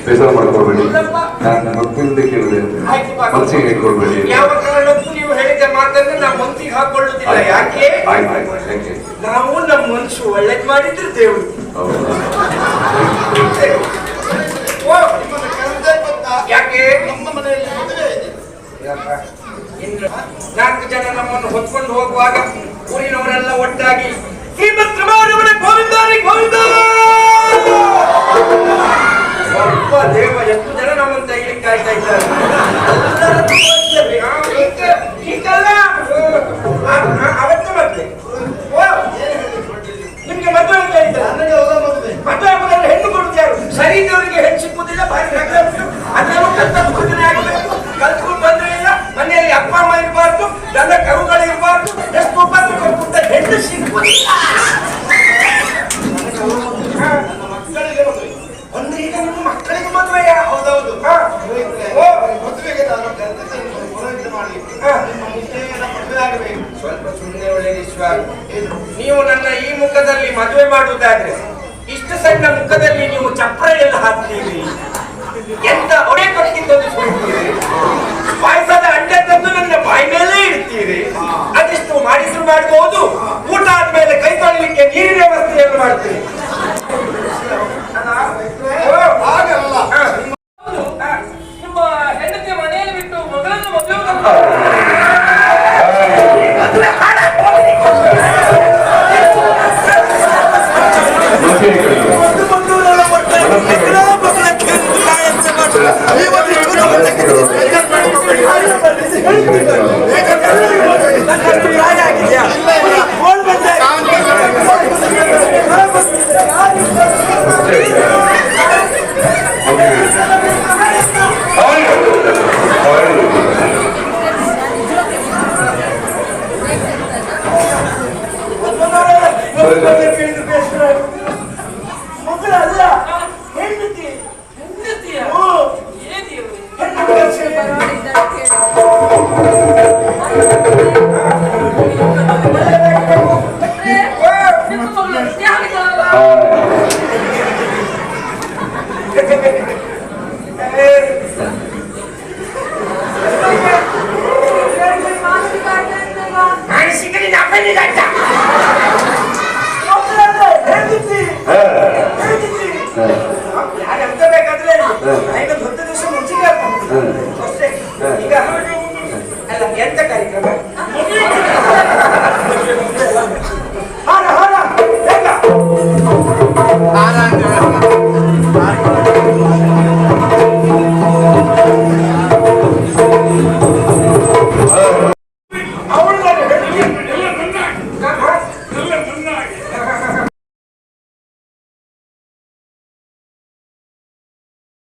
ಬೇಸರ ಮಾಡ್ಕೊಳ್ಬೇಡಿ, ನಾನು ಮಕ್ಕಳಿಂದ ಕೇಳಿದೆ, ಮನಸ್ಸಿಗೆ ಹೇಳ್ಕೊಳ್ಬೇಡಿ. ಯಾವ ಕಾರಣಕ್ಕೂ ನೀವು ಹೇಳಿದ ಮಾತನ್ನು ನಾವು ಮನಸ್ಸಿಗೆ ಹಾಕೊಳ್ಳುವುದಿಲ್ಲ. ಯಾಕೆ? ನಾವು ನಮ್ಮ ಮನಸ್ಸು ಒಳ್ಳೇದು ಮಾಡಿದ್ರೆ ದೇವರು. ಯಾಕೆ? ನಮ್ಮ ಮನೆಯಲ್ಲಿ ಮದುವೆ ಇದೆ. 4 ಜನ ನಮ್ಮನ್ನು ಹೊತ್ಕೊಂಡು ಹೋಗುವಾಗ ಊರಿನವರೆಲ್ಲ ಒಟ್ಟಾಗಿ ಶ್ರೀಮಂತ ಗೋವಿಂದಾರಿ ಗೋವಿಂದ ದೇವ, ಎಷ್ಟು ಜನ ನಮ್ಮನ್ನು ತೆಗಿಲಿಕ್ಕೆ ಕಾಯ್ತಾ ಇದ್ದಾರೆ. ಅವತ್ತು ಮತ್ತೆ ನಿಮ್ಗೆ ಮದುವೆ ಅಂತ ಹೇಳಿದ್ದಾರೆ. ಮದುವೆ ಆಗುವುದಾದ್ರೆ ಹೆಣ್ಣು ಕೊಡುದು ಯಾರು? ಸರಿದವರಿಗೆ ಹೆಣ್ಣು ಸಿಕ್ಕುವುದಿಲ್ಲ, ಭಾರಿ ನಗರ ಅದನ್ನು ಕಲ್ತದ್ದು ಖುದಿನೇ ಆಗಬೇಕು. ಕಲ್ತ್ಕೊಂಡು ಬಂದ್ರೆ ಇಲ್ಲ, ಮನೆಯಲ್ಲಿ ಅಪ್ಪ ಅಮ್ಮ ಇರಬಾರ್ದು, ನನ್ನ ಕರುಗಳು ಇರಬಾರ್ದು, ಎಷ್ಟು ಉಪದ್ರ ಕೊಡ್ತ ಹೆಣ್ಣು ಸಿಕ್ಕುವುದಿಲ್ಲ. ಮಕ್ಕಳಿಗೆ ಮದುವೆ ಅಂದ್ರೆ ಈಗ ನಿಮ್ಮ ಮಕ್ಕಳಿಗೆ ಮದುವೆಯಾ? ಹೌದೌದು. ಮದುವೆಗೆ ನಾನು ಸ್ವಲ್ಪ ಸುಮ್ಮನೆ ಒಳ್ಳೆಯ ನೀವು ನನ್ನ ಈ ಮುಖದಲ್ಲಿ ಮದುವೆ ಮಾಡುವುದಾದ್ರೆ ಇಷ್ಟು ಸಣ್ಣ ಮುಖದಲ್ಲಿ ನೀವು ಚಪ್ರ ಎಲ್ಲ ಹಾಕ್ತೀರಿ, ಎಂತ ಒಡೆ ಕೊಟ್ಟಿದ್ದನ್ನು ಸುಡ್ತೀರಿ, ಪಾಯಸದ ಅಂಡೆ ತಂದು ನನ್ನ ಬಾಯಿ ಮೇಲೆ ಇಡ್ತೀರಿ. ಅದೆಷ್ಟು ಮಾಡಿದ್ರು ಮಾಡಬಹುದು. ಊಟ ಆದ್ಮೇಲೆ ಕೈ ತೊಳಿಲಿಕ್ಕೆ ನೀರಿನ ವ್ಯವಸ್ಥೆಯನ್ನು ಮಾಡ್ತೀರಿ. ನಿಮ್ಮ ಹೆಂಡತಿಯ ಮನೆಯಲ್ಲಿ ಬಿಟ್ಟು ಮಗಳನ್ನು ಮದುವೆ ಮಾನಸಿಕಲಿ ನಮ್ಮಲ್ಲಿ ಗಂಟ ಎಂತ ಬೇಕಾದ್ರೆ ಐವತ್ತು 10 ದಿವಸ ಮುಂಚೆಗೆ ಅಷ್ಟೇ. ಈಗ ಅಲ್ಲ ಎಂತ ಕಾರ್ಯಕ್ರಮ